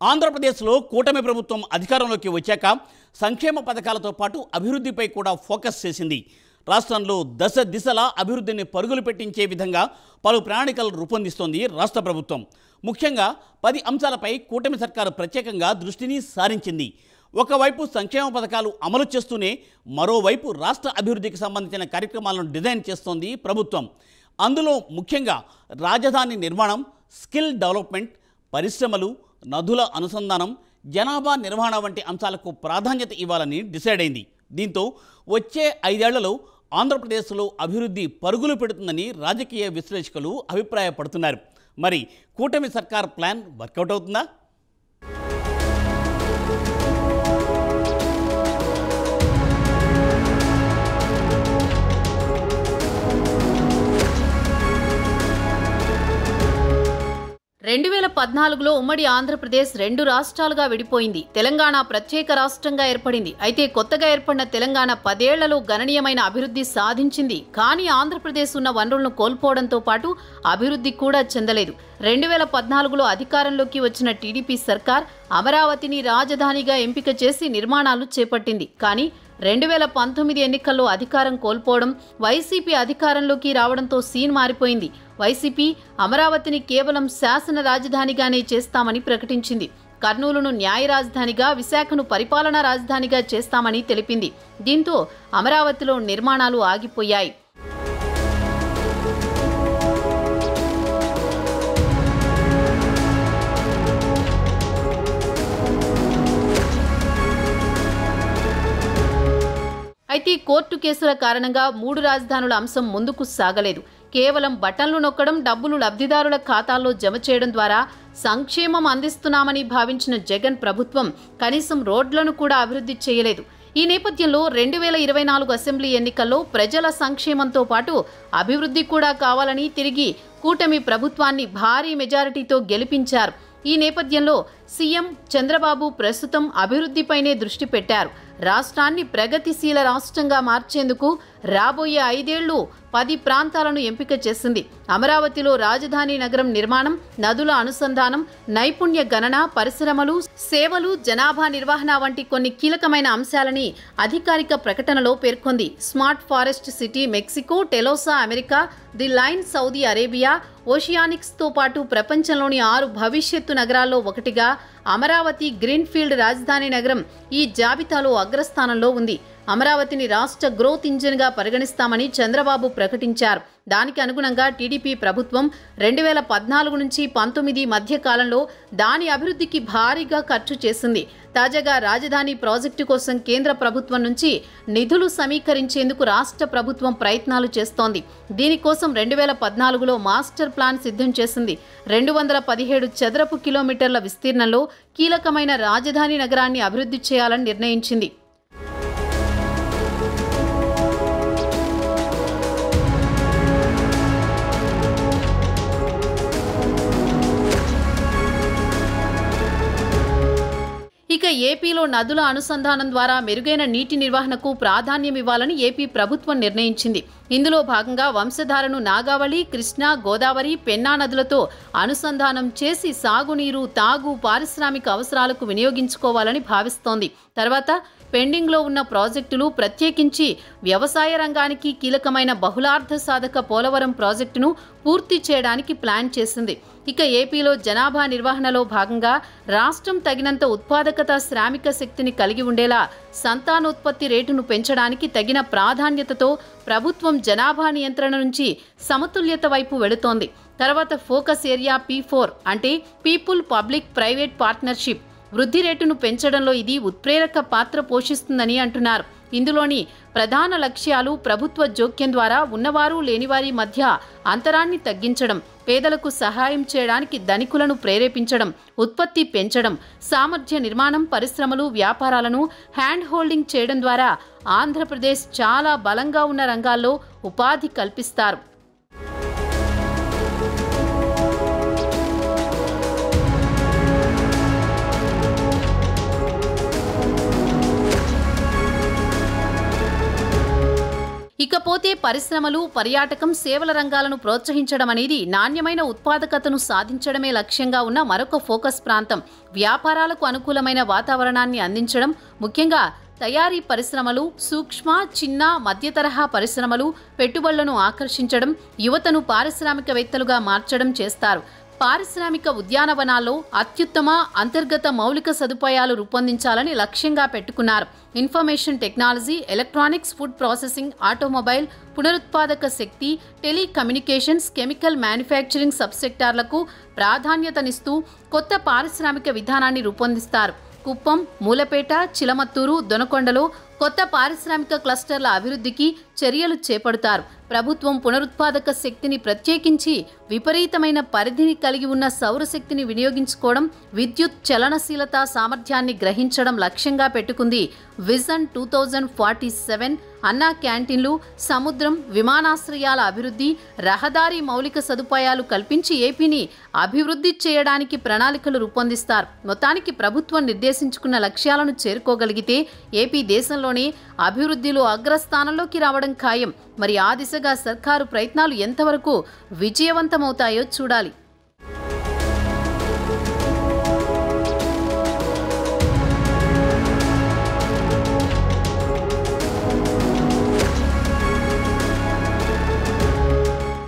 ఆంధ్రప్రదేశ్లో కూటమి ప్రభుత్వం అధికారంలోకి వచ్చాక సంక్షేమ పథకాలతో పాటు అభివృద్ధిపై కూడా ఫోకస్ చేసింది. రాష్ట్రంలో దశ దిశలా అభివృద్ధిని పరుగులు పెట్టించే విధంగా పలు ప్రణాళికలు రూపొందిస్తోంది రాష్ట్ర ప్రభుత్వం. ముఖ్యంగా 10 అంశాలపై కూటమి సర్కారు ప్రత్యేకంగా దృష్టిని సారించింది. ఒకవైపు సంక్షేమ పథకాలు అమలు చేస్తూనే మరోవైపు రాష్ట్ర అభివృద్ధికి సంబంధించిన కార్యక్రమాలను డిజైన్ చేస్తోంది ప్రభుత్వం. అందులో ముఖ్యంగా రాజధాని నిర్మాణం, స్కిల్ డెవలప్మెంట్, పరిశ్రమలు, నదుల అనుసంధానం, జనాభా నిర్వహణ వంటి అంశాలకు ప్రాధాన్యత ఇవ్వాలని డిసైడ్ అయింది. దీంతో వచ్చే 5 ఏళ్లలో ఆంధ్రప్రదేశ్లో అభివృద్ధి పరుగులు పెడుతుందని రాజకీయ విశ్లేషకులు అభిప్రాయపడుతున్నారు. మరి కూటమి సర్కార్ ప్లాన్ వర్కౌట్ అవుతుందా? రెండు 2014లో ఉమ్మడి ఆంధ్రప్రదేశ్ 2 రాష్ట్రాలుగా విడిపోయింది. తెలంగాణ ప్రత్యేక రాష్ట్రంగా ఏర్పడింది. అయితే కొత్తగా ఏర్పడిన తెలంగాణ 10 ఏళ్లలో గణనీయమైన అభివృద్ధి సాధించింది. కానీ ఆంధ్రప్రదేశ్ ఉన్న వనరులను కోల్పోవడంతో పాటు అభివృద్ధి కూడా చెందలేదు. 2014లో అధికారంలోకి వచ్చిన టీడీపీ సర్కార్ అమరావతిని రాజధానిగా ఎంపిక చేసి నిర్మాణాలు చేపట్టింది. కానీ 2019 ఎన్నికల్లో అధికారం కోల్పోవడం, వైసీపీ అధికారంలోకి రావడంతో సీన్ మారిపోయింది. వైసీపీ అమరావతిని కేవలం శాసన రాజధానిగానే చేస్తామని ప్రకటించింది. కర్నూలును న్యాయ రాజధానిగా, విశాఖను పరిపాలనా రాజధానిగా చేస్తామని తెలిపింది. దీంతో అమరావతిలో నిర్మాణాలు ఆగిపోయాయి. అయితే కోర్టు కేసుల కారణంగా 3 రాజధానుల అంశం ముందుకు సాగలేదు. కేవలం బటన్లు నొక్కడం, డబ్బులు లబ్ధిదారుల ఖాతాల్లో జమ చేయడం ద్వారా సంక్షేమం అందిస్తున్నామని భావించిన జగన్ ప్రభుత్వం కనీసం రోడ్లను కూడా అభివృద్ధి చేయలేదు. ఈ నేపథ్యంలో 2024 అసెంబ్లీ ఎన్నికల్లో ప్రజల సంక్షేమంతో పాటు అభివృద్ధి కూడా కావాలని తిరిగి కూటమి ప్రభుత్వాన్ని భారీ మెజారిటీతో గెలిపించారు. ఈ నేపథ్యంలో సీఎం చంద్రబాబు ప్రస్తుతం అభివృద్ధిపైనే దృష్టి పెట్టారు. రాష్ట్రాన్ని ప్రగతిశీల రాష్ట్రంగా మార్చేందుకు రాబోయే 5 ఏళ్లు 10 ప్రాంతాలను ఎంపిక చేసింది. అమరావతిలో రాజధాని నగరం నిర్మాణం, నదుల అనుసంధానం, నైపుణ్య గణన, పరిశ్రమలు, సేవలు, జనాభా నిర్వహణ వంటి కొన్ని కీలకమైన అంశాలని అధికారిక ప్రకటనలో పేర్కొంది. Smart forest city Mexico, Telosa America, the line Saudi Arabia, ఓషియానిక్స్తో పాటు ప్రపంచంలోని 6 భవిష్యత్తు నగరాల్లో ఒకటిగా అమరావతి గ్రీన్ఫీల్డ్ రాజధాని నగరం ఈ జాబితాలో అగ్రస్థానంలో ఉంది. అమరావతిని రాష్ట్ర గ్రోత్ ఇంజిన్గా పరిగణిస్తామని చంద్రబాబు ప్రకటించారు. దానికి అనుగుణంగా టీడీపీ ప్రభుత్వం 2014 నుంచి 19 మధ్య కాలంలో దాని అభివృద్ధికి భారీగా ఖర్చు చేసింది. తాజాగా రాజధాని ప్రాజెక్టు కోసం కేంద్ర ప్రభుత్వం నుంచి నిధులు సమీకరించేందుకు రాష్ట్ర ప్రభుత్వం ప్రయత్నాలు చేస్తోంది. దీనికోసం 2014లో మాస్టర్ ప్లాన్ సిద్ధం చేసింది. 217 చదరపు కిలోమీటర్ల విస్తీర్ణంలో కీలకమైన రాజధాని నగరాన్ని అభివృద్ధి చేయాలని నిర్ణయించింది. ఇక ఏపీలో నదుల అనుసంధానం ద్వారా మెరుగైన నీటి నిర్వహణకు ప్రాధాన్యం ఇవ్వాలని ఏపీ ప్రభుత్వం నిర్ణయించింది. ఇందులో భాగంగా వంశధారను నాగావళి, కృష్ణా, గోదావరి, పెన్నా నదులతో అనుసంధానం చేసి సాగునీరు, తాగు, పారిశ్రామిక అవసరాలకు వినియోగించుకోవాలని భావిస్తోంది. తర్వాత పెండింగ్లో ఉన్న ప్రాజెక్టులు, ప్రత్యేకించి వ్యవసాయ రంగానికి కీలకమైన బహుళార్థ సాధక పోలవరం ప్రాజెక్టును పూర్తి చేయడానికి ప్లాన్ చేసింది. ఇక ఏపీలో జనాభా నిర్వహణలో భాగంగా రాష్ట్రం తగినంత ఉత్పాదకత, శ్రామిక శక్తిని కలిగి ఉండేలా సంతానోత్పత్తి రేటును పెంచడానికి తగిన ప్రాధాన్యతతో ప్రభుత్వం జనాభా నియంత్రణ నుంచి సమతుల్యత వైపు వెళుతోంది. తర్వాత ఫోకస్ ఏరియా P4 అంటే పీపుల్ పబ్లిక్ ప్రైవేట్ పార్ట్నర్షిప్ వృద్ధి రేటును పెంచడంలో ఇది ఉత్ప్రేరక పాత్ర పోషిస్తుందని అంటున్నారు. ఇందులోని ప్రధాన లక్ష్యాలు ప్రభుత్వ జోక్యం ద్వారా ఉన్నవారు లేనివారి మధ్య అంతరాన్ని తగ్గించడం, పేదలకు సహాయం చేయడానికి ధనికులను ప్రేరేపించడం, ఉత్పత్తి పెంచడం, సామర్థ్య నిర్మాణం, పరిశ్రమలు, వ్యాపారాలను హ్యాండ్ హోల్డింగ్ చేయడం ద్వారా ఆంధ్రప్రదేశ్ చాలా బలంగా ఉన్న రంగాల్లో ఉపాధి కల్పిస్తారు. ఇకపోతే పరిశ్రమలు, పర్యాటకం, సేవల రంగాలను ప్రోత్సహించడం అనేది నాణ్యమైన ఉత్పాదకతను సాధించడమే లక్ష్యంగా ఉన్న మరొక ఫోకస్ ప్రాంతం. వ్యాపారాలకు అనుకూలమైన వాతావరణాన్ని అందించడం, ముఖ్యంగా తయారీ పరిశ్రమలు, సూక్ష్మ, చిన్న, మధ్య తరహా పరిశ్రమలు పెట్టుబడులను ఆకర్షించడం, యువతను పారిశ్రామికవేత్తలుగా మార్చడం చేస్తారు. పారిశ్రామిక ఉద్యానవనాల్లో అత్యుత్తమ అంతర్గత మౌలిక సదుపాయాలు రూపొందించాలని లక్ష్యంగా పెట్టుకున్నారు. Information technology, electronics, food processing, automobile, పునరుత్పాదక శక్తి, టెలికమ్యూనికేషన్స్, కెమికల్ మ్యానుఫ్యాక్చరింగ్ సబ్సెక్టార్లకు ప్రాధాన్యతనిస్తూ కొత్త పారిశ్రామిక విధానాన్ని రూపొందిస్తారు. కుప్పం, మూలపేట, చిలమత్తూరు, దొనకొండలో కొత్త పారిశ్రామిక క్లస్టర్ల అభివృద్ధికి చర్యలు చేపడతారు. ప్రభుత్వం పునరుత్పాదక శక్తిని, ప్రత్యేకించి విపరీతమైన పరిధిని కలిగి ఉన్న సౌరశక్తిని వినియోగించుకోవడం, విద్యుత్ చలనశీలత సామర్థ్యాన్ని గ్రహించడం లక్ష్యంగా పెట్టుకుంది. విజన్ 2047 అన్నా క్యాంటీన్లు, సముద్రం, విమానాశ్రయాల అభివృద్ధి, రహదారి మౌలిక సదుపాయాలు కల్పించి ఏపీని అభివృద్ధి చేయడానికి ప్రణాళికలు రూపొందిస్తారు. మొత్తానికి ప్రభుత్వం నిర్దేశించుకున్న లక్ష్యాలను చేరుకోగలిగితే ఏపీ దేశంలోనే అభివృద్ధిలో అగ్రస్థానంలోకి రావడం ఖాయం. మరి ఆ దిశగా సర్కారు ప్రయత్నాలు ఎంతవరకు విజయవంతమవుతాయో చూడాలి.